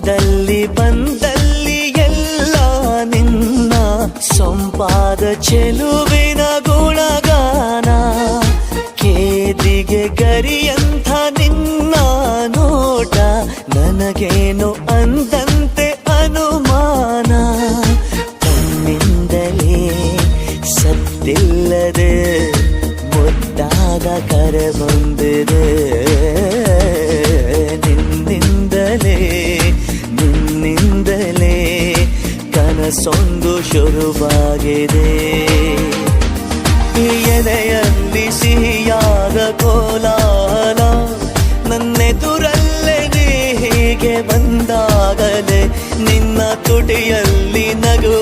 ಹೋದಲ್ಲಿ ಬಂದಲ್ಲಿ ಎಲ್ಲ ನಿನ್ನ ಸೊಂಪಾದ ಚೆಲುವಿನ ಗುಣಗಾನ. ಕೇದಿಗೆ ಗರಿಯಂಥ ನಿನ್ನ ನೋಟ ನನಗೇನು ಅಂದಂತೆ ಅನುಮಾನ. ಕಣ್ಣಿಂದಲೇ ಸತ್ತಿಲ್ಲದೆ ಮುದ್ದಾದ ಕರೆ ಬಂದಿದೆ. ನಿನ್ನಿಂದಲೇ ಕನಸೊಂದು ಶುರುವಾಗಿದೆ. ಎದೆಯಲ್ಲಿ ಸಿಹಿಯಾದ ಕೋಲಾಹಲ ನನ್ನೆದುರಲ್ಲೇ ನೀ ಹೀಗೆ ಬಂದಾಗಲೇ ನಿನ್ನ ತುಟಿಯಲ್ಲಿ ನಗು